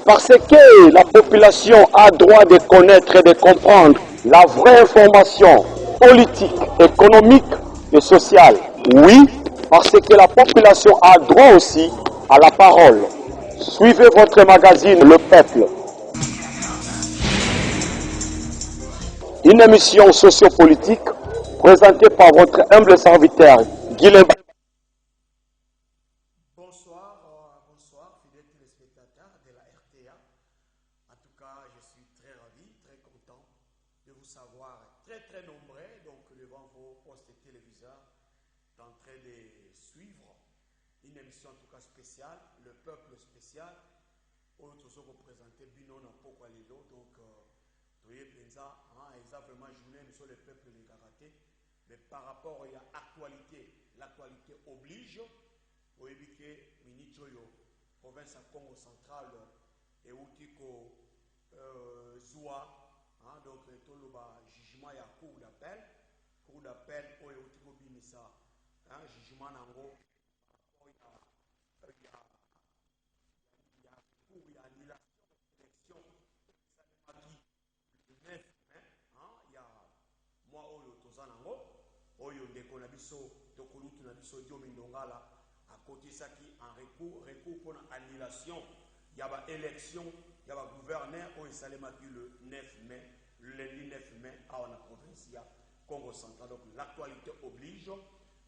Parce que la population a droit de connaître et de comprendre la vraie information politique, économique et sociale. Oui, parce que la population a droit aussi à la parole. Suivez votre magazine Le Peuple. Une émission sociopolitique présentée par votre humble serviteur, Guilhem. Bonsoir, fidèles téléspectateurs de la RTA. En tout cas, je suis très ravi, très content de vous savoir très nombreux, donc devant vos postes téléviseurs, en train de suivre une émission en tout cas spéciale, Le Peuple spécial, où nous sommes représentés Bino Nampokwa Lelo, donc Toye Penza, exactement journée, nous sommes le peuple de karaté, mais par rapport à l'actualité, l'actualité oblige. Vous voyez que ministre de province Congo central et Outiko Zoua, donc tout le jugement il y a cour d'appel où Outiko Binissa, jugement nango, il y a annulation d'élection, le 9 mai, il y a moi Oyo Tozanango, Oyo Ndeko Nabiso, Tokolutu Nabiso Diomindongala. À côté ça qui en recours pour l'annulation, il y a une élection, il y a un gouverneur au Salemaki le 9 mai, le lundi 9 mai, à la province Congo central. Donc l'actualité oblige.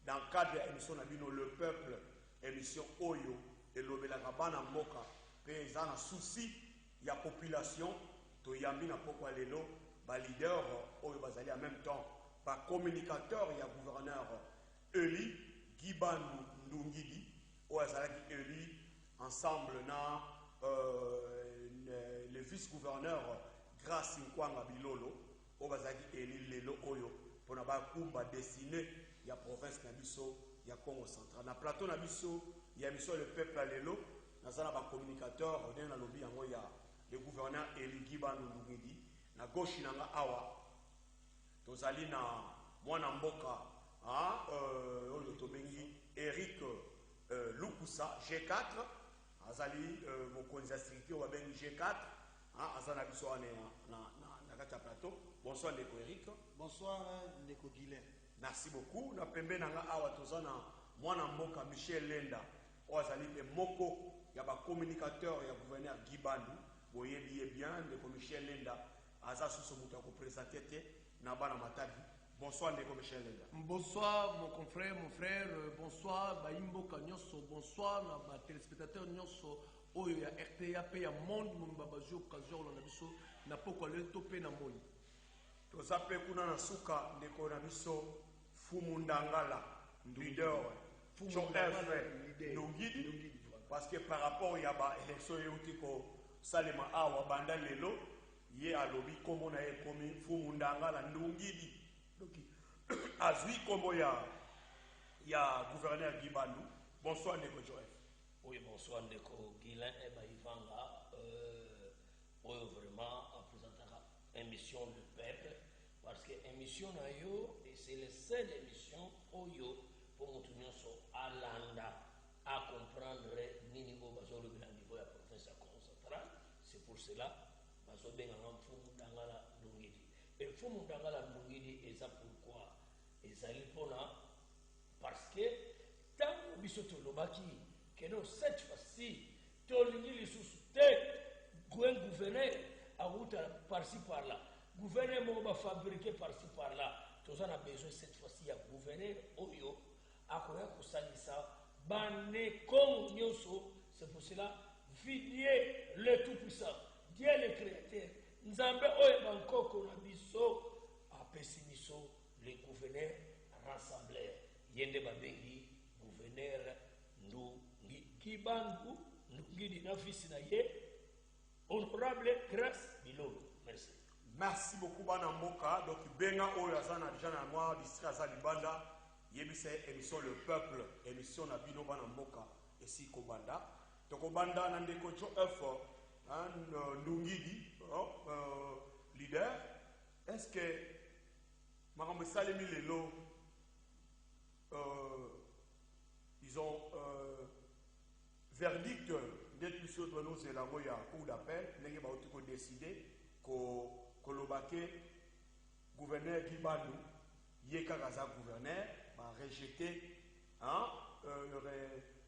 Dans le cadre de l'émission Le Peuple, émission Oyo, et l'Obela Rabana Moka, paysan a souci, il y a population, to yambi na pokwa lelo, ba leader, Oyo Bazali en même temps, par communicateur, il y a gouverneur Eli, Gibandu Ndungidi, où Azalaki élu ensemble na le vice-gouverneur Grace Nkwanga Bilolo, où Azalaki élu Lelo Oyo, pour n'avoir kumba dessiné, il y a province Nabiso, il y a Congo central. Na plateau Nabiso, il y a mission le peuple à Lelo, na zana ba communicateur, on est dans lobby en il y a le gouverneur Eli Gibandu Ndungidi, na gauche nanga awa, tozali na mwana mboka, oyo tobengi Eric Lukusa, G4, Azali, Mokonza Stricti, on va bien G4, Azana Bissoane na plateau. Bonsoir, Ndeko Eric. Bonsoir, Ndeko Guilhem. Merci beaucoup. Na pembe nanga awa tozana mwana mboka Michel Lenda, Azali Moko, il y a un communicateur, il y a gouverneur Guy Bandu, boye bien, Ndeko Michel Lenda, Aza sous son mouton présenté, Nabana Matadi. Bonsoir, Ndeko Michel Lenda. Bonsoir, mon confrère, mon frère. Bonsoir, Baimbo Kanyoso. Bonsoir, ma téléspectateur Nyoso. Oyo ya RTA, pe ya monde, mon babaji occasion, on a biso, na poko le topé na moi. Tozape kuna na suka, Ndeko na biso, Fumundangala, leader, Fumundangala, Ndungidi, parce que par rapport à l'élection Youtiko, Salema Awa, Banda Lelo, yé a lobby, comme on a commis, Fumundangala, Ndungidi. Donc, Azui Kombo ya gouverneur Gibandu. Bonsoir Ndeko Joël. Oui, bonsoir Ndeko Guilhem et Baïvanga. Vraiment, on présentera émission du peuple. Parce que émission c'est la seule émission Oyo pour nous tenir sur Alanda à comprendre niveau bazo le grand niveau de la province à Congo central. C'est pour cela bazo bien en Fumu Dangala Ndungidi. Et Fumu Dangala Ndungidi et ça pourquoi? Et ça parce que tant que bisoto lobaki que non cette fois-ci tolingi les sous-té gouverneur a route par-ci par-là gouverneur mon va fabriquer par-ci par-là tous on a besoin cette fois-ci à gouverneur oyo a koya kosalisa bane comme nyoso. C'est pour cela vidier le tout-puissant Dieu le créateur nzambe oyo bankoko na biso a pessimiso les gouverneurs rassemblés yende babengi gouverneur Kibangu Ndungidi na fils na ye honorable Grace Bilolo. Merci. Merci beaucoup Bana Mboka. Donc benga oyo azana déjà na moi district azali banda yebisa émission le peuple émission na bino Bana Mboka esi ko banda toko banda na ndeko jo effort Ndungidi leader. Est-ce que Makambo Salemi Lelo ils ont verdict peut-être plus autres nous c'est la cour d'appel n'est pas décidé que le baquet gouverneur qui va nous Yekagaza gouverneur va rejeter le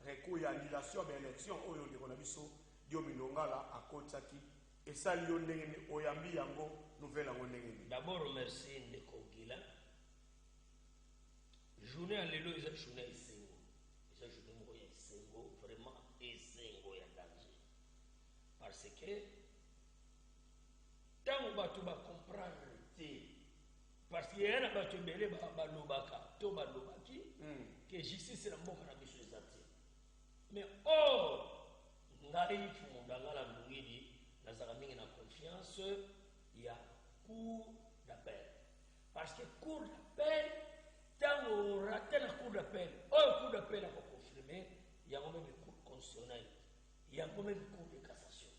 recours et annulation de l'élection au Yondironabiso Diominongala à Kotsaki et ça Lyonnais Oyambi Yango nouvelle en Onegeni. D'abord merci Ndeko Gila. Journée à l'élo ils ont journée Isengo. Ils ont journée Moya Isengo vraiment Isengo ya danger. Parce que tant on va tout comprendre parce qu'il y a un bateau belé balobaka to balobaki que justice la mboka na biso ezati mais ngai fumundanga la mungidi nazaka mingi na confiance ya cour d'appel parce que cour d'appel tango raté la cour d'appel cour d'appel a confirmé il y a même cour constitutionnelle il y a même cour de cassation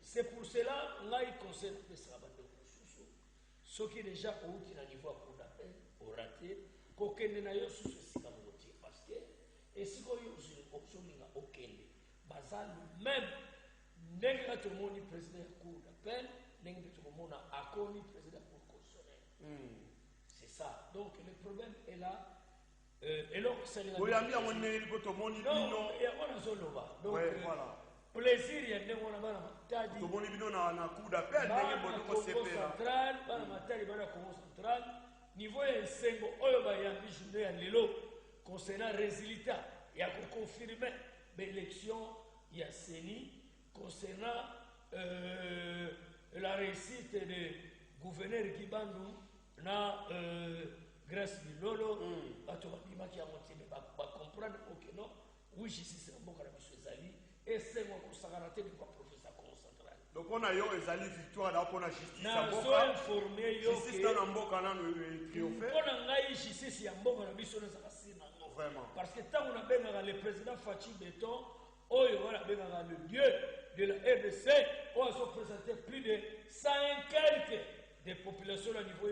c'est pour cela ngai conseil de ça ce qui est déjà au niveau cour d'appel au raté kokende na yo sous ce motif parce que et si ko yo option ninga okende bazal même n'est tout le monde président cour d'appel n'est tout le monde akoni président cour constitutionnelle c'est ça donc le problème est là et donc c'est la oui ami on est tout le monde non et on a zoloba donc voilà plaisir il y a des gens bana matadi to boni bino na coup d'appel ndenge bono ko sepela central bana matadi bana Congo central niveau ya Sengo oyo ba ya journée ya lelo concernant résultat ya ko confirmer l'élection ya Seni concernant la réussite de gouverneur Gibandu na Grâce Milolo bato ba ki a monté ba comprendre que non oui justice na boka na biso ezali et c'est mon consacraté de professeur concentral. Donc on a eu une victoire là pour la justice. On a informé justice dans l'amboka là triomphé. On a eu justice à Mboka na biso na zakasina. Vraiment. Parce que tant on a bien le président Fachi Beton, on a bien le lieu de la RDC, on a présenté plus de 100 quelques des populations au niveau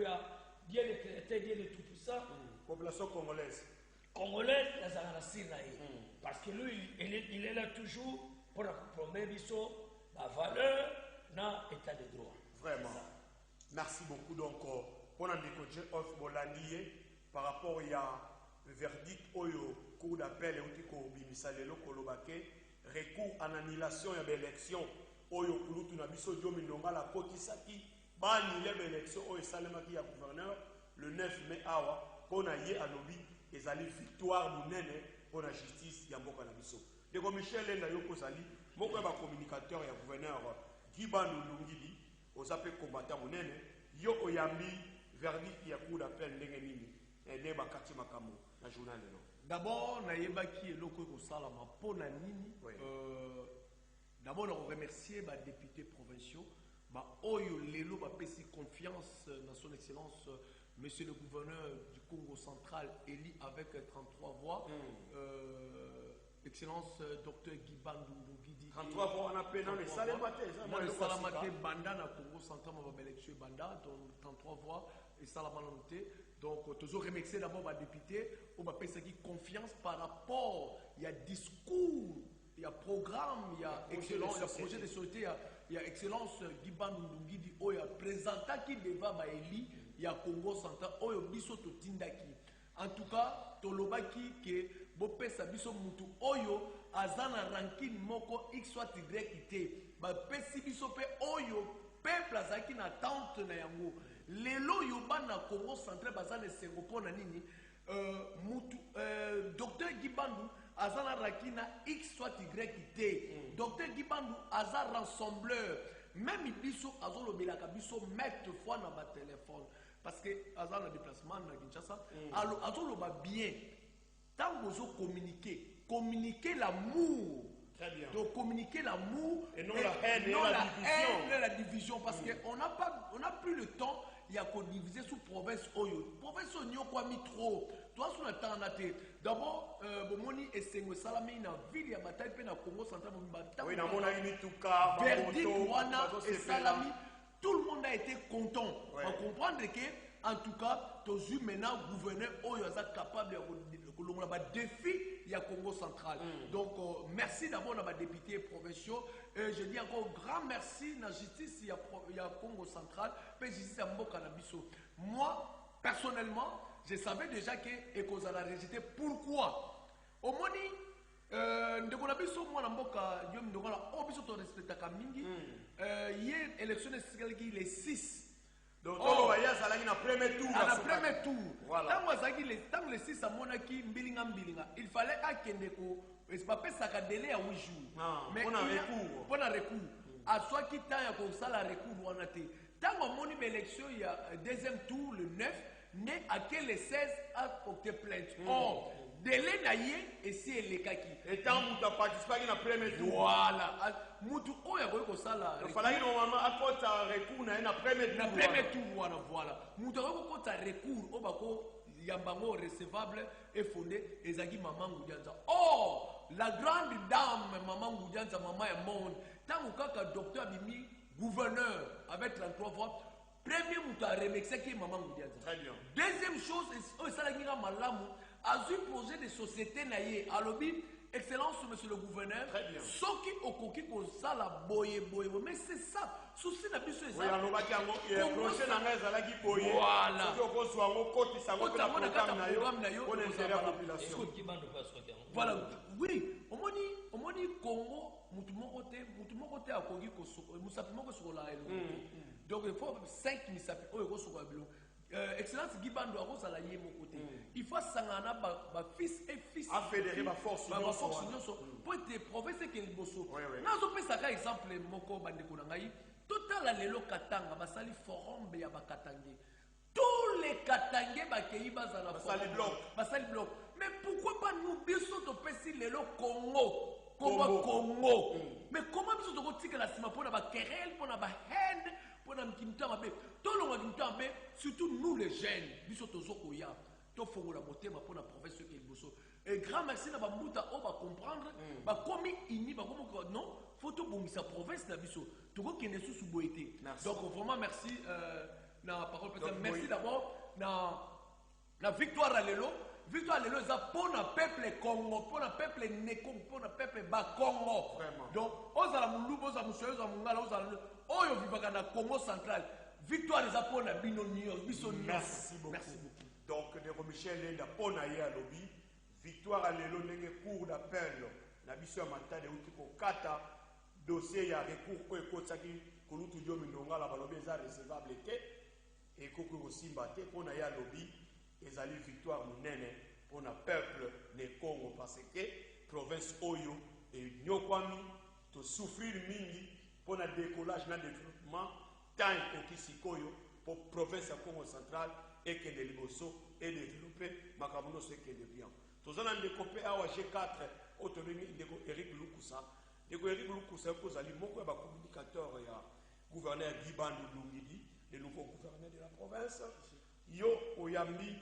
bien éclaté, bien tout puissant. Population congolaise. Congolais, parce que lui, il est là toujours pour compromettre la valeur dans l'état de droit. Vraiment. Merci beaucoup. Donc, pour nous off Bolandi par rapport au verdict au cours d'appel et au Bimisalelo Kolobake, recours en annulation de l'élection au Kulutu Nabiso Diominonga la Kotisaki, bani l'élection au Salemaki à gouverneur le 9 mai awa, qu'on a yé à Nobi. Et ça victoire mounene pour la justice ya mboka na biso. De comme Michel Lenda yoko sali, moko ba communicateur ya gouverneur Gibandu Lungidi, ozape combattant mounene, yo oyambi verdict ya cour d'appel ndenge nini, ne ba kati makamo na journal no. D'abord na yebaki eloko ko sala ma pona nini. D'abord on remercier ba députés provinciaux, ba oyo lelo ba pesi confiance dans son excellence Monsieur le gouverneur du Congo central, élu avec 33 voix, Excellence Dr Gibandu Ngidi. 33 voix, on a peine dans les Salamate. Dans les Salamate, Banda, na Congo central, on va électionner Banda, donc 33 voix, et Salamate. Donc, toujours remercier d'abord les députés, on va payer confiance par rapport, il y a discours, il y a programme, il y a excellence, il y a projet de société, il y a Excellence Gibandu Ngidi, il y a présentant qui débat, élu. Il y a Congo central, oyo biso to tindaki. En tout cas, tolobaki ke bopesa biso mutu oyo azana ranking moko x soit y ba pesi biso pe oyo peuple azaki na tente na yango. Lelo yo bana Congo central bazana sengo pona nini mutu Dr Gibandu azana ranking na x soit y Dr Gibandu azana rassembleur. Même biso azolobelaka biso mettre fois na ba téléphone. Parce que Azar le déplacement à Kinshasa, alors bien, tant que vous communiquez l'amour. Très bien. Donc communiquer l'amour et non la haine et la division. Parce qu'on n'a plus le temps, il y a qu'on diviser sous province Oyo. Province Oyo, quoi, mis trop. Toi, sur le temps, d'abord, Bomoni et Sengo Salami, dans la ville, il y a bataille, puis dans le Congo central, oui, dans mon ami, tout cas, Verdict, Wana et Salami. Tout le monde a été content. Ouais. On comprendre que en tout cas, tu as maintenant gouverneur qui est capable de défi il y a Congo central. Donc, merci d'abord à ma député provinciaux. Je dis encore grand merci à la justice il y a Congo central, mais justice à Mboka Nabiso. Moi, personnellement, je savais déjà que Ekozala la rejeté. Pourquoi? Au moins, ndeko na biso mwana mboka yo ndeko la obiso to respectaka mingi hier élection est les 6 donc on ya zalaki na premier tour na premier tour voilà tango azaki les 6 amonaki mbilinga il fallait akende ko esipapesaka délai ya 8 jours mais on a recours aswaki temps ya kosala recours wana te tango amoni élection ya deuxième tour le 9 ne à quel le 16 a porté plainte délai naïe et si elle est kaki. Et tant que tu as participé dans le premier tour. Voilà. Moutou oya ko ko sala. Il fallait normalement à côté recours na premier tour. Na premier tour voilà. Moutou ko ta recours o bako yambango recevable et fondé ezaki maman Ngoudianza. Oh, la grande dame maman Ngoudianza maman est monde. Tant kaka docteur Bimi gouverneur avec 33 voix. Premier moutou a remixé qui maman Ngoudianza. Très bien. Deuxième chose, c'est ça la malamu. A eu projet de société naïe. Alors, excellence, monsieur le gouverneur. Très bien. Ce qui au coquille comme ça, la boye. Mais c'est ça. Souci n'a plus c'est ça. Oui, alors, il y a un projet dans la qui boye. Voilà. Ce qu'on soit en côte, ça va être un programme naïe. On intérêt la population. Voilà. Oui. On dit Congo, mon côté à Kogi, Moussapimo sur la donc il faut 5 Missapi, sur la excellence Guibando Arros à la mon côté. Il faut sangana ba fils et fils. A fédérer ma force pour être professeur que le bosso. Nazo pesa ka exemple moko bandeko na ngai. Total la lelo katanga basali forum ya ba katange. Tous les katangé ba kei bazala basali bloc. Mais pourquoi pas nous biso to pesi lelo Congo? Congo. Mais comment biso to kotika la sima pour na ba querelle pour na ba haine? Surtout nous les jeunes, nous sommes tous au Koya. Nous faisons la beauté pour la profession qui est bosso. Et grand merci à Bamouta, on va comprendre. Comme il non, faut tout bon sa province na biso. Tout le qui est sous boité. Donc vraiment merci na parole peut-être merci d'abord na victoire à l'élo. Victoire à l'élo ça pour le peuple Congo, pour le peuple Neko, pour le peuple Bakongo. Donc on a la moulou, on a monsieur, on a mungala, on a oyo vivaka na Congo central. Victoire les apôtres na binonio, merci beaucoup. Donc de Michel Lenda pona ya lobby, victoire à l'élo nenge cour d'appel na biso matade uti ko kata dossier ya recours ko ekotaki kolutu dio mindonga la balobi za recevable te et ko ko simba te pona ya lobby ezali victoire munene pona peuple de Congo parce que province oyo et nyokwami to souffrir mingi pour le décollage et le développement, tant que Kisikoyo, pour la province de Congo central, et que les Liboso et développer Makamuno ce qui est bien. Tous les gens qui ont G4, autonomie de Eric Lukusa. Eric Lukusa, vous allez beaucoup de communicateurs et gouverneur Guibandou Lungidi, le nouveau gouverneur de la province. Yo Oyambi,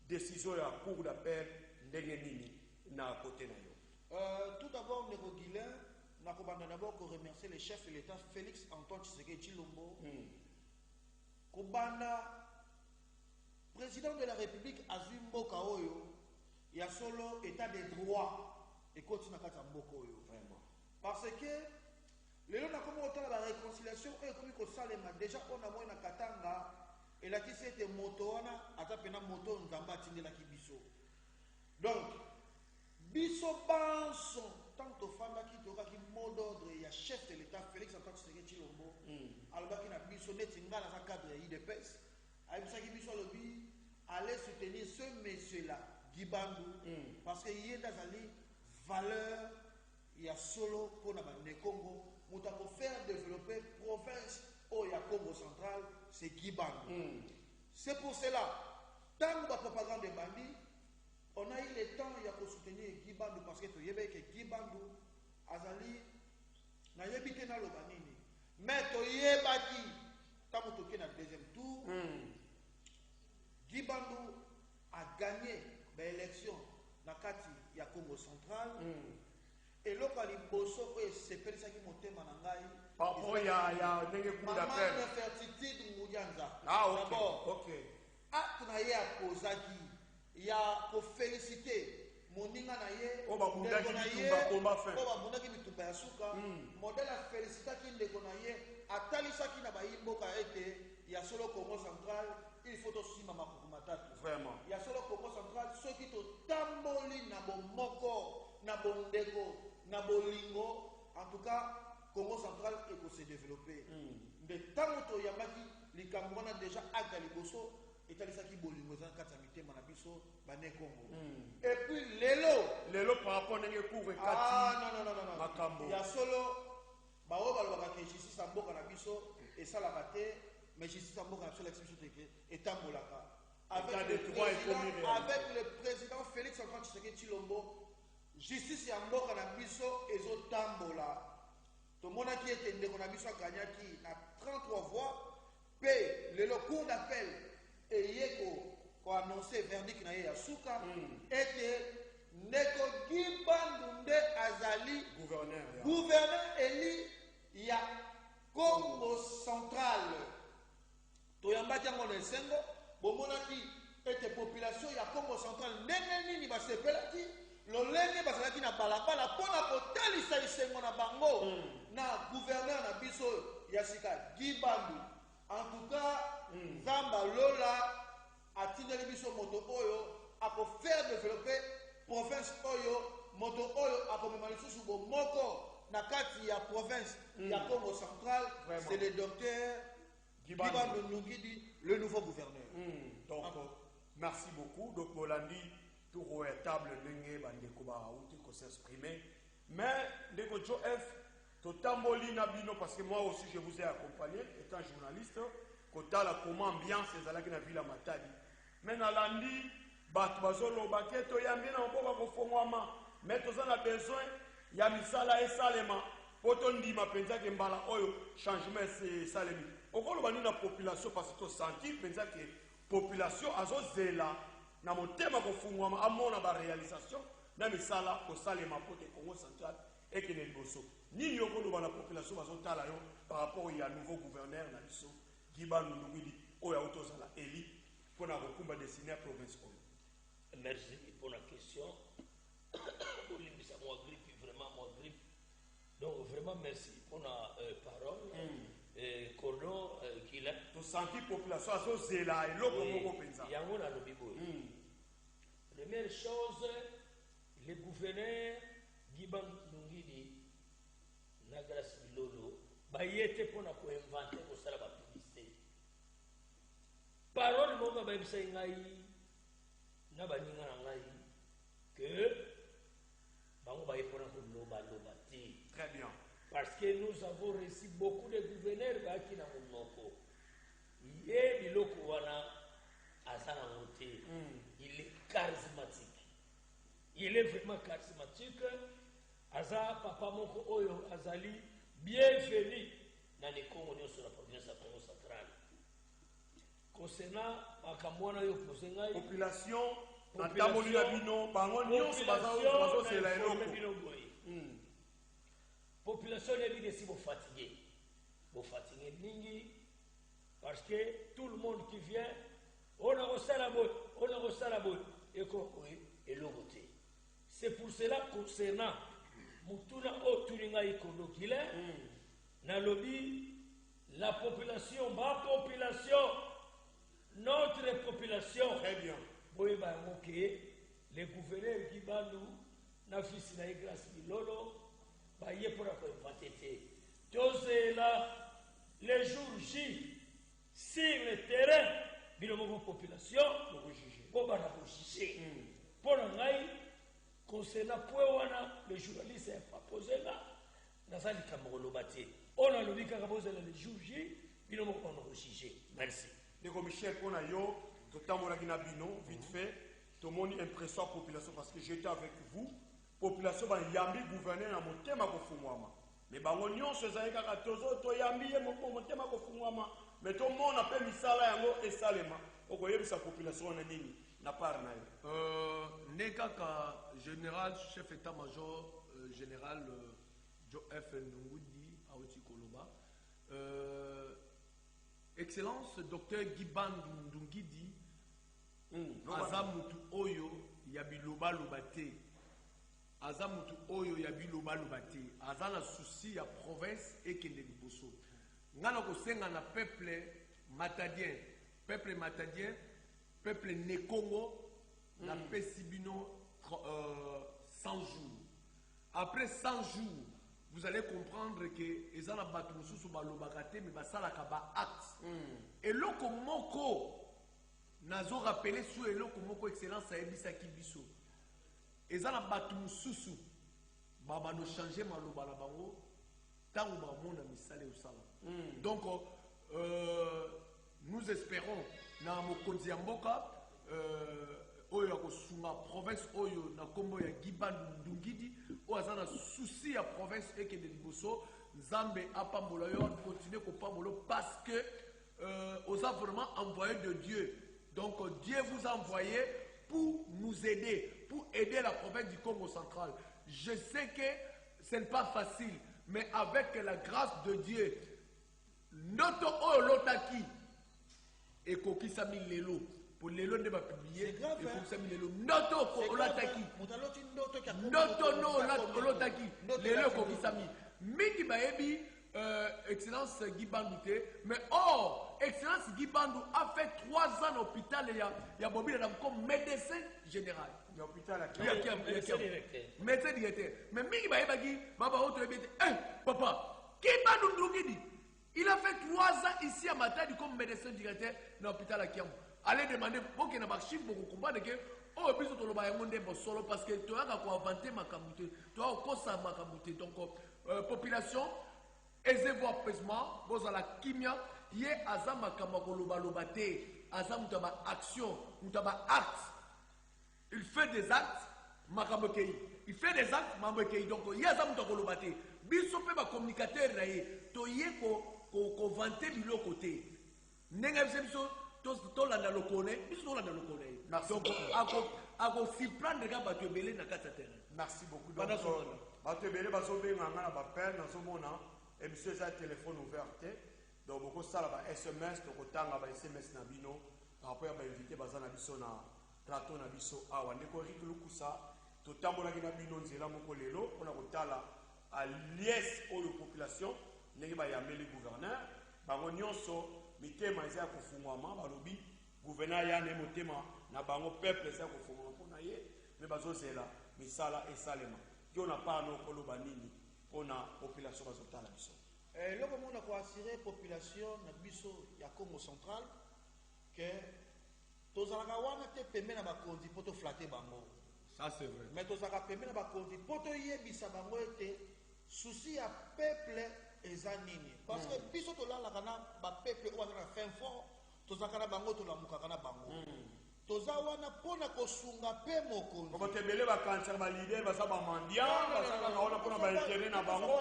décision à cour d'appel, Nengenini, na côté na yo. Tout d'abord, Nego Guilain. Nous avons d'abord remercier le chef de l'État Félix Antoine Tshisekedi Tshilombo. Kobanda, président de la République Azimbo Kaoyo, il y a solo état de droit et continue à faire vraiment. Parce que les gens ont autant la réconciliation et comme ça déjà on a moins na Katanga et la qui c'était moto on a tapé na moto nzamba tindi la kibiso. Donc biso banso tant que fanda qui toka qui mot d'ordre il y a chef de l'État Félix Antoine Tshisekedi Tshilombo alba qui na biso neti ngala za cadre IDPS aibisa ki biso lobi aller soutenir ce monsieur là Guibandou parce que il y a des valeurs il y a solo pour na bande Congo muta ko faire développer province au ya Congo central c'est Guibandou c'est pour cela tant que propagande de bandits on a eu le temps de soutenir Guibandou parce que tu sais que Guibandou azali na yebite na lobanini mais tu yebaki tant que tu es dans le deuxième tour Guibandou a gagné l'élection dans le Congo central et là quand il bosso c'est ça qui monte manangai par rapport il y a nenge coup d'appel maman fertilité Ngoudianza d'abord OK acte na ye akozaki ya kofélicité moninga na ye Oh, bah, ndeko na ye bitumba, combat fin. oyo babundaki bitumba ya suka modele afélicitaki ndeko na ye atalisaki na bayimboka ete ya solo Congo central il faut tosima makuku matatu Vraiment. ya solo Congo central soki totamboli na bomoko na bondeko na bolingo en tout cas Congo central ekose développer nde ntango toyambaki likambo wana déjà aga liboso etalisaki bolingo eza na kati ya mitema na biso bane Congo et puis Lelo par rapport à n'enge couvre non makambo. ya solo baoyo balobaka ke justice ya mboka na biso esalaka te mais justice ya mboka na biso elakisi biso teke etambolaka État de droit et commis réalité. avec le président Félix Antoine Tshisekedi Tshilombo justice ya mboka na biso ezotambola tomonaki ete ndeko na biso aganyaki na 33 voix mpe lelo cour d'appel eye koannonce verdict na ye ya suka ete ndeko Gibandu nde azali gouverneur eli ya Congo central toyambaki yango na esengo bomonaki ete population ya Congo central ndenge nini basepelaki lolenge bazalaki na balabala mpona kotalisa esengo na bango na gouverneur na biso ya sika Gibandu en tout cas Nzamba Lola atindeli biso moto oyo akofaire développer province oyo moto oyo akomema lisusu bomoko na kati ya province ya Congo central. C'est le docteur Gibandu Ndungidi, le nouveau gouverneur. Donc merci beaucoup. Donc Bolandi tout à table n'enge bandeko ba outi ko s'exprimer mais ndeko Joe F totamboli na bino parce que moi aussi je vous ai accompagné étant journaliste kotala comment ambiance ezalaki na ville Matadi mais na landi bato bazoloba ke toyambi na mboka kofongwama mais toza na besoin ya misala esalema po tondima mpenza ke mbala oyo changement esalemi okoloba nini na population parce que tosenti mpenza ke population azozela na motema kofungwama amona baréalisation na misala kosalema po te Congo central ekende liboso nini yokoloba na population bazotala yo par rapport ya nouveau gouverneur na biso Gibandu Ndungidi oyo autozala eli mpona kokumba destiné ya province oyo. Merci pour la question. Olimbisa moi grippe, vraiment moi grippe. Donc vraiment merci pour la parole. Cordon qu'il a. To senti population azozela eloko moko penza. Yango na lobibo. Première chose, le gouverneur Gibandu Ndungidi na grâce Bilolo bayete pona ko inventer ko sala ba publicité. Parole moko ba bisa ngai na baninga na ngai que bango ba yepona ko loba te. Très bien. Parce que nous avons reçu beaucoup de gouverneurs baki na monoko. Ye biloko wana asana ngote. Il est charismatique. Il est vraiment charismatique. Aza papa moko oyo azali bienvenue dans les Congo sur la province de Congo central. Concernant makamwana yo posengai population na tamboli na bino bango nyonso bazosela eloko. Population est bien si vous fatigué mingi parce que tout le monde qui vient on a reçu la boîte et quoi et l'autre. C'est pour cela concernant mutuna otuninga ikolokile na lobby la population notre population Très bien. boye ba moké les gouverneurs qui bandu na fils na grâce bilolo ba yé pour ko patete tous là les jours J sur le terrain bilomo population pour ba na juger pour ngai concernant point wana le journaliste a proposé là dans sa likamolo bati on a le bika proposé le jour J bilomo on juger. Merci. Ndeko Michel pona yo totambolaki na bino vite fait tomoni impression population parce que j'étais avec vous population bayambi gouverneur na motema kofungwama mais bango nyonso ezali kaka toyambi ye motema kofungwama mais tomona mpe misala yango esalema okoyebisa population wana nini na part na yo. Ne kaka général chef état-major général Joe F Ndungudi aweti koloba Excellence Dr Gibandu Ndungidi aza mutu oyo ya biloba loba te aza mutu oyo ya biloba loba te aza na souci ya province ekende liboso nga na kosenga na peuple matadien peuple Nekongo na pesi bino 100 jours après 100 jours vous allez comprendre que eza na bato mosusu balobaka te mais basalaka ba acte eloko moko nazo rappeler sur eloko moko excellence ayebisaki biso eza na bato mosusu babano changer maloba na bango ntango bamona misala osala donc nous espérons na mokonzi ya mboka oyo akosunga province oyo na kombo ya Gibandu Ndungidi oyo aza na souci ya province ekende liboso nzambe apambola yo continue kopambola parce que aux a vraiment envoyé de Dieu. Donc Dieu vous a envoyé pour nous aider, pour aider la province du Congo central. Je sais que ce n'est pas facile, mais avec la grâce de Dieu, notre Olotaki et Kokisami Lelo, pour Lelo ne va publier, et Kokisami Lelo, notre Olotaki, notre Olotaki, Lelo Kokisami, Mingi Baebi. Excellence Guy Bandou, mais Excellence Guy Bandou a fait 3 ans à l'hôpital il y a Bobby comme médecin général. Médecin directeur. Mais Mingi Baebagi, papa, Guy Bandou Ndrugidi, il a fait 3 ans ici à Matadi comme médecin directeur dans l'hôpital à Kiamou. Allez demander pour qu'il y ait un chiffre pour comprendre que solo parce que tu as inventé ma camouté, tu as encore ma camouté. Donc, population. Eze vo apaisement, vous à la kimia, yé azama kamakoloba lobate, azam mutaba action, mutaba acte. Il fait des actes, makambokei. Il fait des actes, makambokei. Donc, yé azam mutakolobate. Biso pe ba communicateur raye, to yé ko vanter bilo côté. Nenga biso to landa lokone, biso landa lokone. Donc, ako si prendre ga ba tebele na kata terrain. Merci beaucoup. Donc, ba tebele ba so benga na ba père na so mona. Et monsieur, j'ai un téléphone ouvert. Donc, beaucoup ça, SMS, donc autant de SMS Nabino. Après, on va inviter Bazan Nabiso na plateau Nabiso. Ah, on est correct, le coup ça. Tout le temps, on a Nabino, Nzela Mokolelo. On a Kotala à liesse aux populations. N'est pas yamé le gouverneur. Bango nyonso, mitema eza kufungwama, balobi gouverneur ya ne motema na bango peuple eza kufungwama pona ye. Mais bazo zela, misala et salema. Yo na pas no koloba nini. Pour la population bazotala biso. Le moment où on a assuré la population na biso ya Congo central que tozalaka wana te pembe na bakonzi poto flatter bango. Ça c'est vrai. Mais tozalaka pembe na bakonzi poto yebisa bango ete souci ya peuple eza nini. Parce que biso tolalaka na ba peuple oyo na fin fort tozalaka na bango tolamukaka na bango. Toza wana pona kosunga pe mokonzi. Comme tebele ba cancer ba leader ba sa ba mandia, ba sa na ona pona ba intérêt na bango.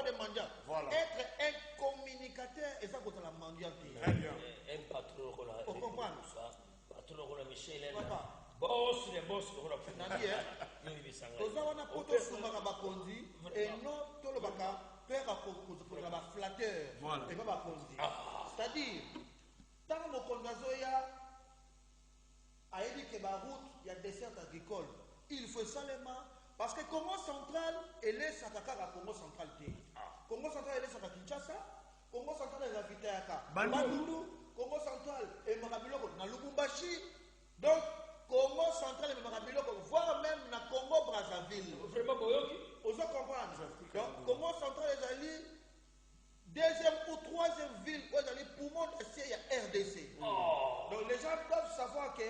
Voilà. Être un communicateur et ça contre la mondialité. Très bien. Un patron qu'on a. On comprend ça. Patron qu'on a Michel. Papa. Boss les boss qu'on a fait. Nadi toza wana poto sunga ka bakonzi et non to le baka père a ba flatteur et pas bakonzi. C'est-à-dire tant mokonzi azoya a dit que la route, il y a des dessert agricole. Il faut seulement. Parce que Congo central, elle est à Congo central. Congo central, elle est à Kinshasa. Congo central, elle est à Vitayaka. Bandundu. Congo central, elle est à Lubumbashi. Donc, Congo central, elle est à voire même na Congo Brazzaville. Vraiment, vous comprendre. Donc, Congo central, elle est deuxième ou troisième ville où elle est poumon d'acier, il y a RDC. Donc, les gens doivent savoir que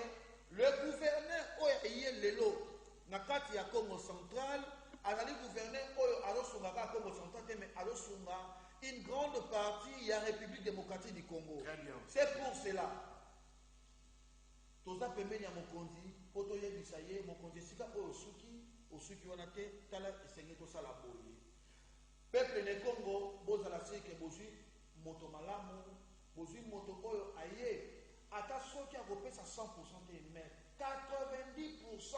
le gouverneur Oye Lelo Nakati ya Congo central, le gouverneur Oyo Arosunga Congo central, mais Arosunga une grande partie de la République démocratique du Congo. C'est pour cela. Toza pembeni ya mokonzi, poto yebisa ye mokonzi sika oyo osuki wana te tala esenge tosala boye. Peuple ne Congo bozala sike bozwi moto malamu, bozwi moto oyo aye. Ata soki a kopesa 100% te mais 90%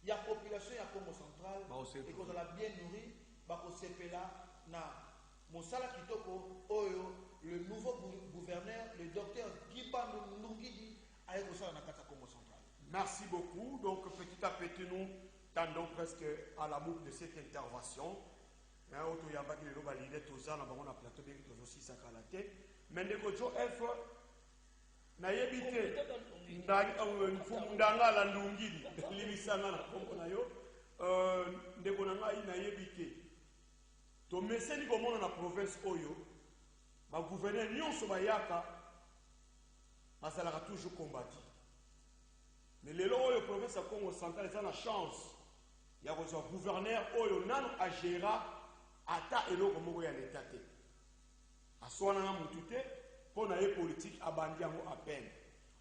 ya population ya Congo central et qu'on a bien nourri bakosepela na mosala kitoko oyo le nouveau gouverneur le docteur Guy Bandou Ndungidi aye kosala na kata Congo central. que nous tendons presque à la boucle de cette intervention. Mais de Kocho F, nayebi te ndanga la ndungili limisanga na kombo na yo ndeko na ngai nayebi te to meseni komona na province oyo ba gouverneur nyonso bayaka bazalaka toujours combattu. Mais lelo oyo province ya Congo central eza na chance ya kozwa gouverneur oyo nano agera ata eloko moko ya leta te aswana na mutu te mpo na ye politique abandi yango à peine.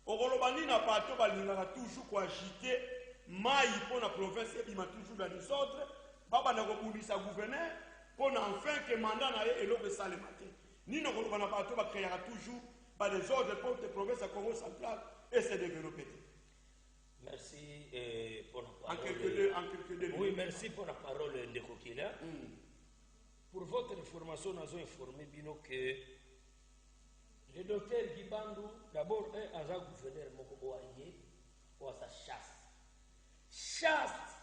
Okoloba nini na bato balingaka toujours koagite mai mpo na province ebima toujours na disordre babanda kobundisa gouverneur mpo na enfin ke mandat na ye eloko esalema te. Nini okoloba na bato bakreaka toujours badesordre mpo te province ya Congo central ese développer te. Merci pour la parole. En quelques deux Oui, merci pour la parole de Kokila. Pour votre information, nous avons informé Bino que le docteur Gibandou, d'abord, un agent gouverneur Mokoboaye, ou à sa chasse. Chasse!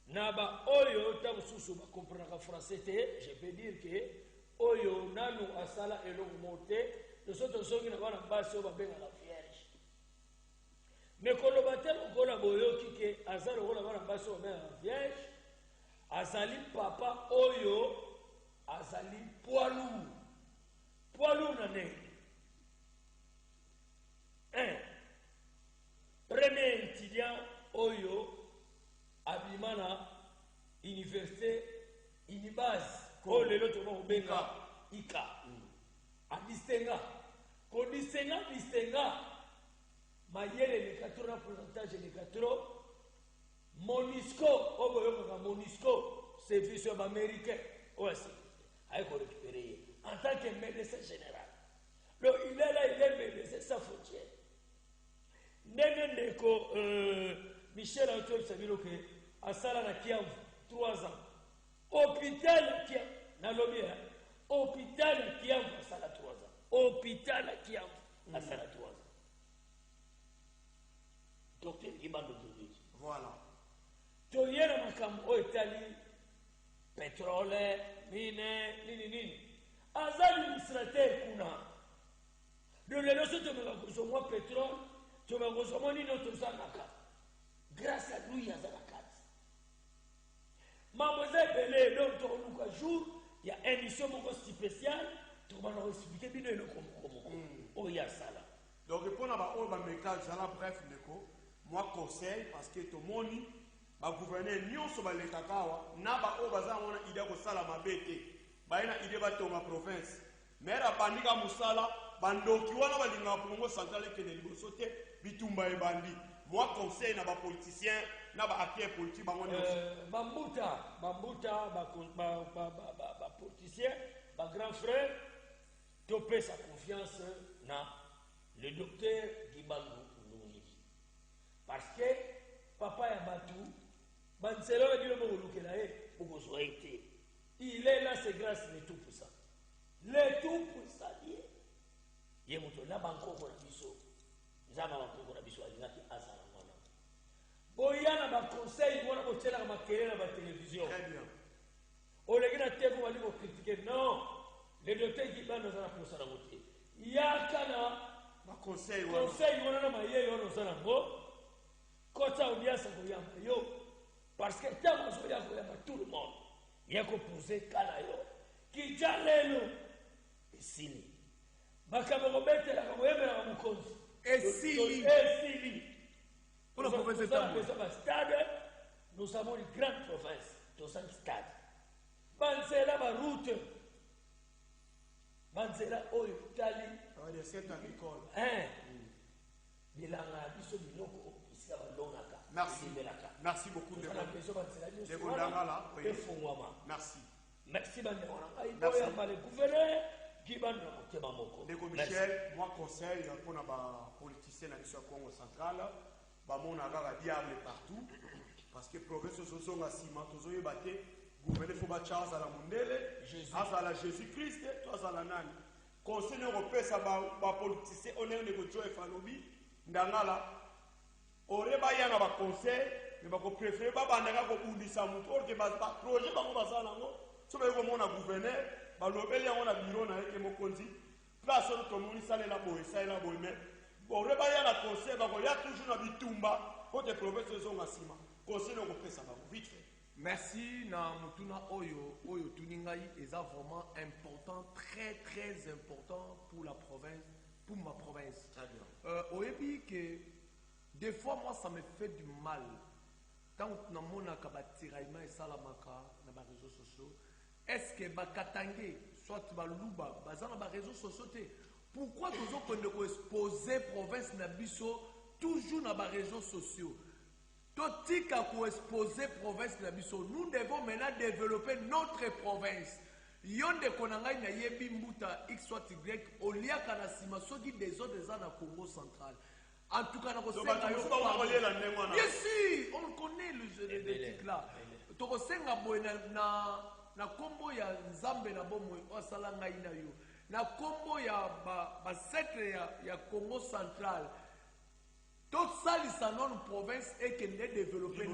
Naba Oyo, Tamsusu, comprendre en français, je peux dire que Oyo, Nanu, Asala et Lomote, nous autres sommes qui n'ont pas la base sur la Vierge. Mais quand le baptême, on a boyoki que Azal on a basi au mère vierge, Azali papa Oyo, Azali poilou nane. Premier étudiant Oyo, Abimana, université, Inibaz, ko lelo to mo benga Ika. A distinga. Ko distinga. Mayele les 80 pourcentage les 80 Monisco Monisco service américain aussi a récupéré en tant que médecin général. Donc il est là, il est médecin sans frontière. Neneko Michel Antoine Sabilo que à Sala na Kiamvu 3 ans. Hôpital Kiamvu na Lomia. Hôpital Kiamvu à Sala 3 ans. Hôpital Kiamvu à Sala 3 ans. Docteur Gibandou. Voilà. Toyera makambo o Italie, pétrole, mine, nini. Azali administrateur kuna. Le leloso to mega kusomwa pétrole, to mega kusomwa nini otosanga. Grâce à lui azalaka. Mademoiselle Belé, donc to jour, il y a une émission moko spéciale, to bana expliquer bino eloko moko. O ya sala. Donc pour na ba o ba meka zala bref neko. Moi conseil parce que tout le monde va gouverner nyonso ba lekakawa na ba o baza wana ide ko sala mabete ba ina ide ba to ma province mera bandika musala bandoki wana balinga Congo central ke ne liboso te bitumba e bandi. Moi conseil na ba politicien na ba acteur politique ba ngone bambuta ba politicien ba grand frère topé sa confiance na le docteur Gibandou. Parce que papa ya Batou, Banselo a dit le mot il est là, c'est grâce à tout pour ça. Le tout pour ça, il est monté là, banco pour la biso. Zama pour la biso, il a dit Azara. Boyana ba conseil, on a bossé la maquille dans la télévision. Très bien. On les gars tellement va dire critiquer. Non, le docteur qui va nous en appeler ça la moitié. Il y a kana ba conseil, on a ma yé, on nous en a beau. Kota audience koyamba yo parce que tant que ya koyamba tout le monde ya ko poser kala yo ki jalelo esili bakaba ko betela ko yebela ko mukonzi esili pour la province de Tambo stade nous avons une grande province dans un stade banzela ba route banzela oyo tali de cette agricole bilanga biso biloko. Merci beaucoup de Merci. Merci beaucoup. Michel, moi conseil pour les politiciens de Congo central, mon diable partout parce que province sont à Sima, tous les bâtés, gouverner faut battre à la Mundele, à la Jésus-Christ, toi à la Nani. Conseil européen, ça va politicien, on est négocié et falobi, Ndangala. Oreba yana ba conseil mais bako préférer babandaka kobundisa mutu orke projet bango basala nango so baye komona gouverneur balobeli yango na biro na ye ke mokonzi place oyo tomoni salela boye salela boye mais bore baya na conseil bakoya toujours na bitumba po te province ezonga nsima conseil okopesa bango vite fait. Merci na mutuna oyo tuningai eza vraiment important, très important pour la province, pour ma province. Très bien. Oyebi que des fois moi ça me fait du mal tant na mona ka batiraima et salamaka na ba réseaux sociaux. Est-ce que bakatange soit baluba bazana ba réseaux sociaux te pourquoi toujours qu'on ne exposer province na biso toujours na ba réseaux sociaux? Totika ko exposer province na biso, nous devons maintenant développer notre province. Yonde konangai na yebi mbuta x soit y olia kana sima soki des autres des na Congo central. En tout cas na ko senga yo bien sûr, on connaît le truc là. To ko senga boy na kombo ya Nzambe na bomo osala ngai na yo. Na kombo ya ba secte ya Congo central. Toute ça, notre province est qu'elle est développée.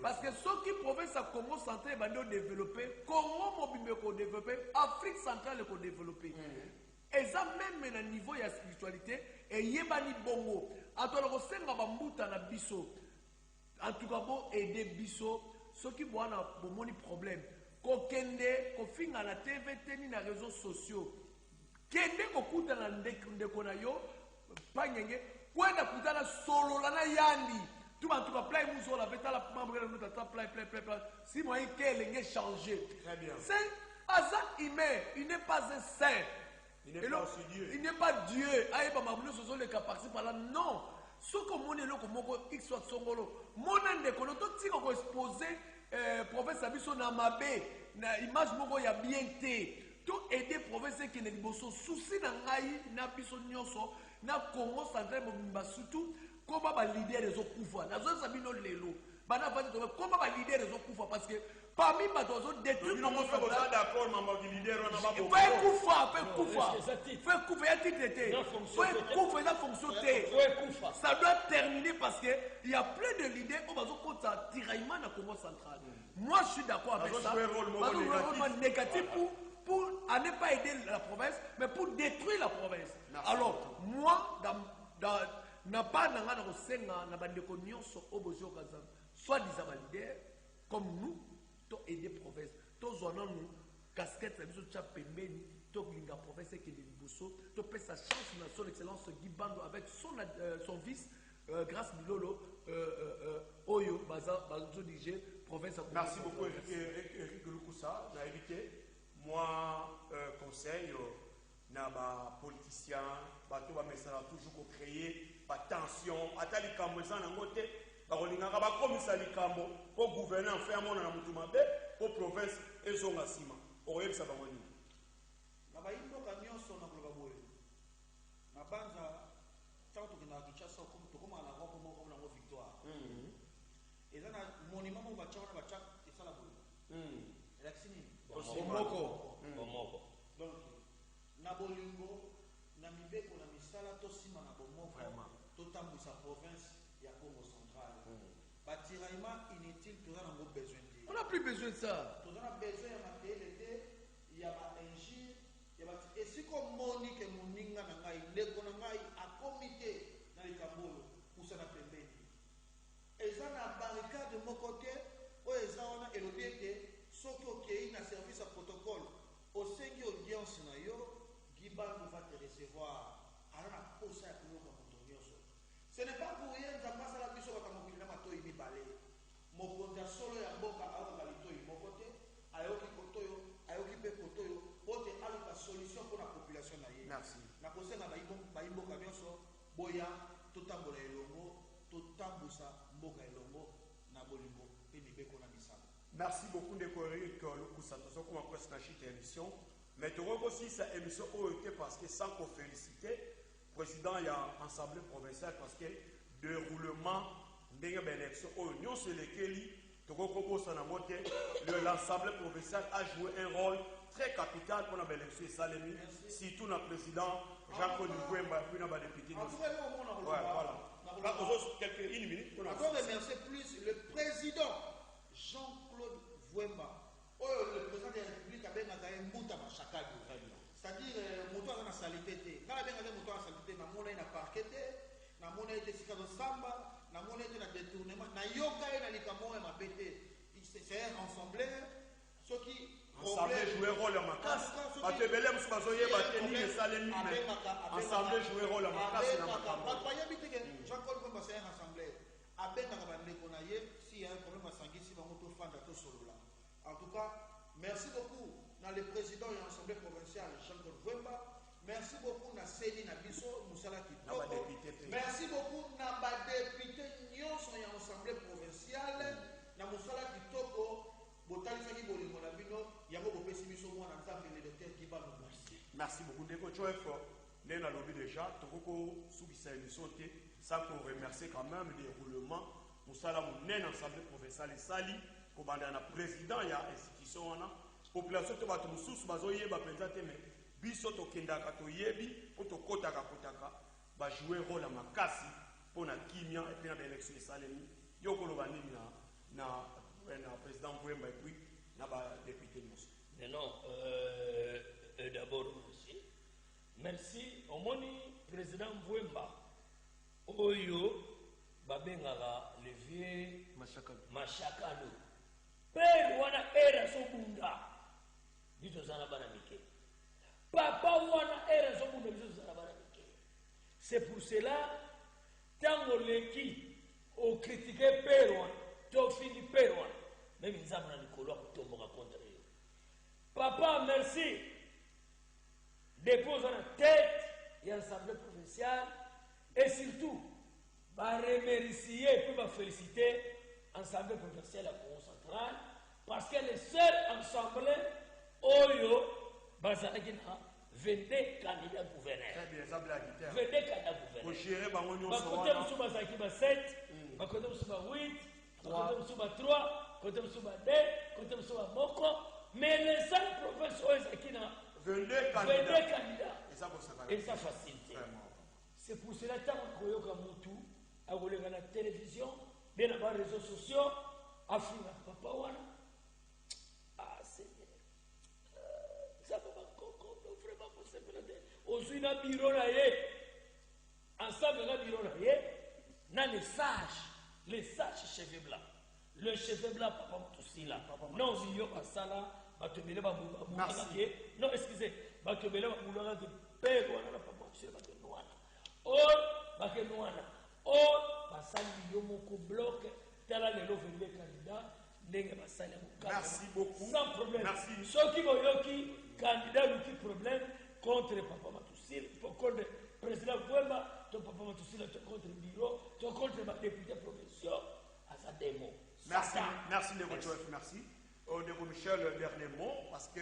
Parce que ce qui province à Congo central est développé, Congo mobile est développé, Afrique centrale est développée. Et ça même à niveau de la spiritualité, et yebani bongo. Alors, senga bambuta na biso. En tout cas, pour aider biso, ceux qui ont un problème, ko kende, ko finga na TVT ni na réseaux sociaux. Kende ko kuta na ndeko na yo, pa ngenge. Kwenda kutana solo la na yandi tuba play muzo la beta la membre de notre play si moi qu'elle est changé très bien c'est hasard humain il n'est pas un saint il n'est pas aussi Dieu il n'est pas Dieu aïe ba mabulo sozo le capacité par là non ce que mon eloko moko x soit songolo mon ande kono to tiko ko exposer province abiso na mabe na image moko ya bien té to aider province qui ne liboso souci na ngai na biso nyonso na Congo central mobimba surtout comment ba leader les okufa na zo sabino lelo bana va dire comment ba leader les okufa parce que parmi ba dozo détruire Congo central d'accord mamba ki leader on ba ko kufa ya titre kufa la fonction T ça doit terminer parce que il y a plein de leaders au bazo kota tiraillement na Congo central moi je suis d'accord avec ça rôle négatif pour ne pas aider la province, mais pour détruire la province. Merci. Alors, moi, n'a pas d'angana au Sénat, n'a pas de connaissance au besoin soit des leaders, comme nous, pour aider la province. Tous nous, casquette, la mission de Pembeni, pour la province qui est de Bosso, pour faire sa chance dans son excellence Guy Bando avec son fils, grâce Bilolo, Oyo, Baza, Bazo Digé, province. Merci beaucoup, Eric Lukusa, n'a évité. Moi, conseil, na ba politicien, bato ba mesala toujours ko créer ba tension, atali kambo sana ngote, ba kolingaka ba komisa likambo, po gouverner en fait amona na mutu mabe, po province ezonga sima. Oyebisa bango ni. Na ba imbo kanyo so na koloba boye. Na banza tanto que na Kinshasa comme to comme na ko mo na victoire. Ezana monument mo ba chawana ba chak esala boye. Relaxini. Bomoko. Donc, na bolingo, na mibeko, na misala, to sima na bomoko, to tambu sa province, ya Congo central. Batiraillement inutile, tout ça n'a pas besoin de. On n'a plus besoin de ça. Tout ça n'a besoin de matériel, il y a ma injure, il y a ma. Et si comme Monique et Moninga n'a pas eu, à comité dans les Cambolo, où ça n'a pas été. Et ça n'a barricade de mon côté, où ils ont élobé. Soko qui est un service à protocole, au sein de l'audience, Guy Bando va te recevoir. Alors, ce n'est pas pour rien que ça la mission de mon mato il balé. Mon contact solo et boka à l'oralité, mon côté, ayoki kotoyo, ayoki pe kotoyo, pour te aller la solution pour la population. Merci. La conseil na baimbo kamioso, boya, tout tambola elongo, tout tambusa, mboka elongo, na bolingo, et nibeko na misala. Merci beaucoup de Eric Lukusa. Nous avons commencé cette émission. Mais tu vois aussi cette émission parce que sans qu'on félicite, le président y a assemblée provinciale parce que déroulement d'une élection, l'Assemblée provinciale a joué un rôle très capital pour l'élection Salemi, surtout le président Jean-Claude Mouemba, puis le député. Voilà. Là, une minute. Encore remercier plus le président Jean-Claude Mouemba. Le président de la République a bien gagné Mouta Machakado. C'est-à-dire, Mouta a salité. Quand il y a Mouta a salité, il y a un parquet, il y a un samba, il y a un détournement, il y a un pété. C'est un ensemble. Ceux qui. Ensemble jouer rôle à ma casse. Parce que Belém Spazoye Bateni et Salemi. Ensemble jouer rôle à ma casse. Jean-Claude Mouemba, c'est un assemblée. Avec s'il y a un problème à Sangui, si on va faire un solo là. En tout cas, merci beaucoup dans le président et l'Assemblée provinciale Jean-Claude Mouemba. Merci beaucoup dans Séni Nabiso, Moussala Kitoko. Merci beaucoup dans les députés Nyon sont en Assemblée provinciale. Dans Moussala Kitoko, Botalisaki Bolimolabino, Yamo Bopesi Biso, moi, dans le docteur Kiba Merci. Merci beaucoup. Dès que tu es fort, nous avons lobby déjà. Toko Soubissa émission, ça pour remercier quand même le déroulement. Moussala Mounen, Assemblée provinciale et Sali. Pour le président, il y a institution, la population de Batoussous, Bazoye, Bapenzate, mais Bisoto Kendaka, Toyebi, Poto Kotaka Kotaka, va jouer rôle à Makasi pour la Kimia et puis dans l'élection de Salemi. Yoko Lobani, na président Mouemba et puis na député Moussa. Mais non, d'abord, merci. Merci au moni président Mouemba. Oyo, Babengala, levier Machakalo. Père wana era sobunda biso sana bana mike papa wana era sobunda biso sana bana mike. C'est pour cela tango leki au critiquer père wana to fini père wana même nzambe na likolo kutomboka contre eux. Papa merci dépose la tête et l'Assemblée provinciale et surtout va remercier et puis va féliciter l'Assemblée provinciale à Congo central parce que le seul ensemble Oyo Bazalaki na 22 candidats gouverneurs. 22 candidats gouverneurs. Bakote musu bazaki ba 7, bakote musu ba 8, bakote musu ba 3, bakote musu ba 2, bakote musu ba moko, mais les 5 provinces Oyaki na 22 candidats. Et ça facilite. C'est pour cela que Koyoka Moutou a voulu la télévision, bien avant les réseaux sociaux, a fini papa wana. Ah Seigneur. Ça va vraiment possible. Aussi na bureau là ensemble na bureau là na les sages cheveux blancs. Le cheveu blanc papa Moussi là. Non, Zio Asala, Batobele Babouba. Non, excusez, Batobele Babouba de père wana papa Moussi Batenoana. Oh, Batenoana. Oh, basali yomoko bloc tala lelo 22 candidats ndenge basali ya. Merci beaucoup. Sans problème. Merci. Soki boyoki candidat luki problème contre papa Matoussil, contre le président Mouemba, ton papa Matoussil, contre le bureau, contre les députés provinciaux à sa démo. Merci, merci de votre merci. De Michel, le dernier mot, parce que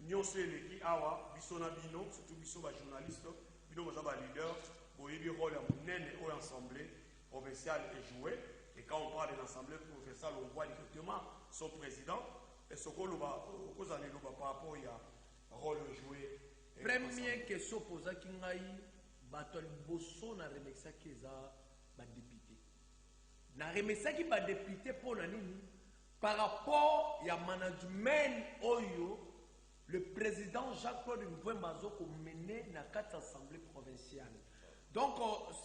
nous sommes les qui awa, bisona bino, surtout bisona journaliste, bino mazaba leader. Il rôle à mon assemblée provinciale est joué. Et quand on parle de l'assemblée provinciale, on voit directement son président. Et ce qu'on va par rapport à rôle joué. Première question posée à Kingaï, Batol Bosso n'a remercié qui est député. N'a remercié qui est député pour l'année. Par rapport à management Oyo, le président Jacques-Claude Mouemba a mené dans 4 assemblées provinciales. Donc,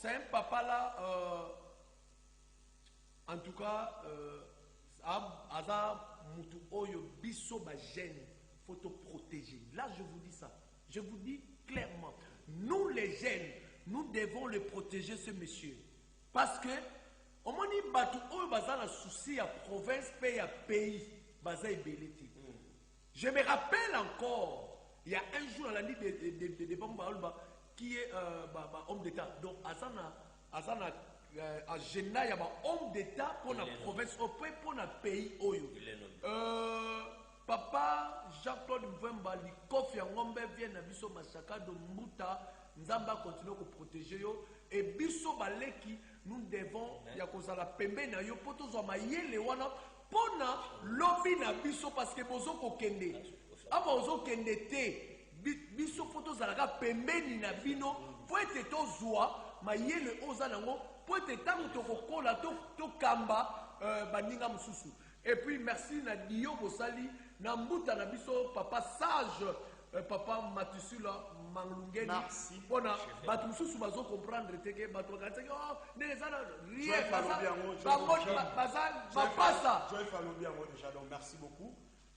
c'est un papa là, en tout cas, Aza Moutou Oyo Bisso Bajen, faut te protéger. Là, je vous dis ça. Je vous dis clairement, nous les jeunes, nous devons le protéger, ce monsieur. Parce que, on m'a dit, Batou Oyo Baza a souci à province, pays à pays, Baza et Beleti. Je me rappelle encore, il y a un jour, à la nuit de Bamba, qui est homme d'État. Donc, Azana à Géna, il y a un homme d'État pour la province, pour le pays. Papa Jean-Claude Mouemba, Kofi Ngombe vient à Bisso Machaka de Mouta, Nzamba continue à protéger. Et Bisso Baleki, nous devons, il y a cause à la pembe na yo, pour tous les wana, pour na lobby na Bisso parce que Bozo Kokende. ava ozokende te biso fo tozalaka pembeni na bino po ete tozwa mayele oza nango po ete ntango tokokola tokamba baninga mosusu. Et puis merci na dio bosali na mbuta na biso papa sage papa Matusula Manglungeni. Merci. Pona batu mosusu bazo comprendre te ke batu bakati ke oh ndenge za rien bapasa. Joël Falobi yango déjà, donc merci beaucoup.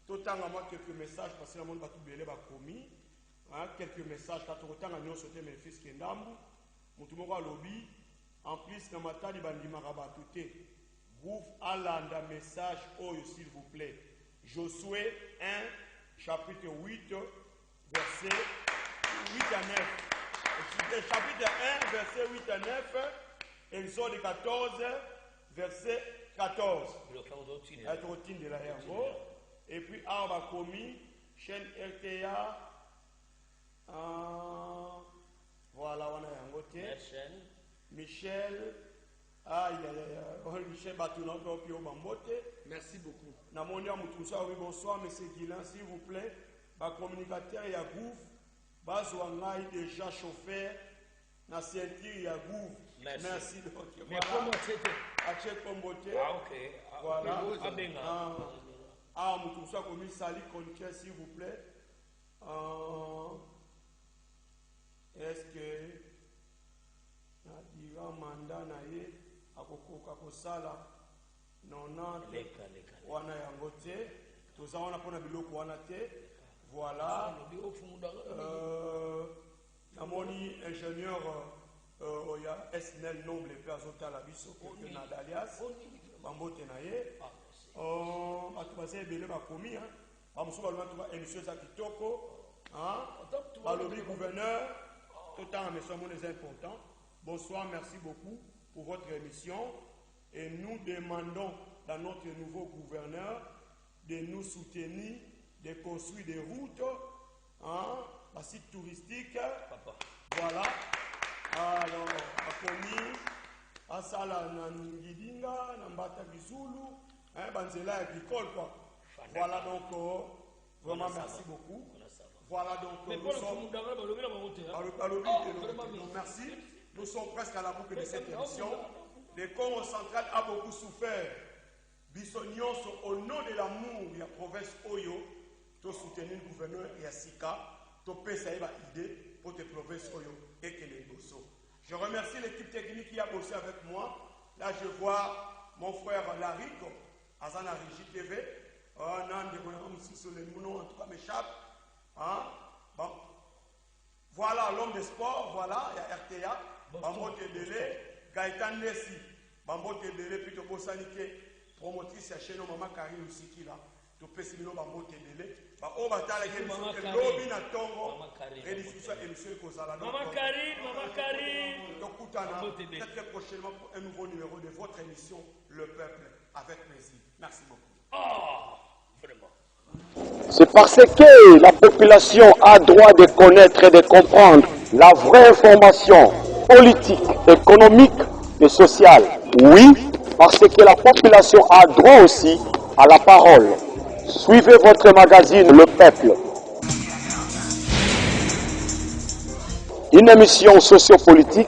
Totanga moi quelques messages parce que la monde batu belé ba commis. Quelques messages quand totanga nyo sote mes fils kendambu. Mutu moko alobi en plus na matali bandimaka batu te. Groupe Alanda message oh s'il vous plaît. Josué 1 chapitre 8 verset 8 à 9. Chapitre 1 verset 8 à 9. Exode 14 verset 14. De la Herbo. Et puis Arba Komi, chaîne RTA. Voilà, on a un côté. Michel. Michel Batounan, merci beaucoup. Namonia Moutoussa, oui, bonsoir, monsieur Guilain, s'il vous plaît. Ma communicateur Yagouf, Bazouangaï déjà chauffeur, na ceinture Yagouf. Merci. Mais comment c'était? Achète comme beauté. Ah, ok. Voilà. Moutoussa, comme Sali Conquet, s'il vous plaît. Est-ce que. Nadira Manda Naye. Akosala 90 wana yango te toza wana pona biloko wana te voilà namoni ingénieur oya SNL nombre pe azotala biso que na d'alias bambote na ye bato baza ebele bakomi bamosusu baloba tuba émission eza kitoko balobi gouverneur totanga meso amoni eza important. Bonsoir, merci beaucoup pour votre émission et nous demandons dans notre nouveau gouverneur de nous soutenir, de construire des routes, des sites touristiques. Voilà. Alors, à Komi, à Sala, Nangidinga, Nambata Gizulu, Banzela agricole, quoi. Voilà donc, vraiment merci beaucoup. Voilà donc, nous sommes. Merci. Nous sommes presque à la boucle de cette émission. Le Congo central a beaucoup souffert. Bissonion au nom de l'amour de la province Oyo, tu soutenir le gouverneur Yassika, tu peux essayer l'idée pour tes provinces Oyo et que les Bosso. Je remercie l'équipe technique qui a bossé avec moi. Là, je vois mon frère Larico, Azana Régie TV. En tout cas, m'échappe. Bon. Voilà l'homme de sport, voilà, il y a RTA. Bambote Dele, Gaëtan Nessi, Bambote Dele, puis Bosanike, promotrice à chez nous, Maman Karine Siki là, tu peux se dire Bambote Dele, au bataille, Lobi na Tongo, rediffusion émission Kozala. Maman Karine, peut-être prochainement pour un nouveau numéro de votre émission, Le Peuple, avec plaisir. Merci beaucoup. Oh, vraiment. C'est parce que la population a droit de connaître et de comprendre la vraie information politique, économique et sociale. Oui, parce que la population a droit aussi à la parole. Suivez votre magazine Le Peuple. Une émission sociopolitique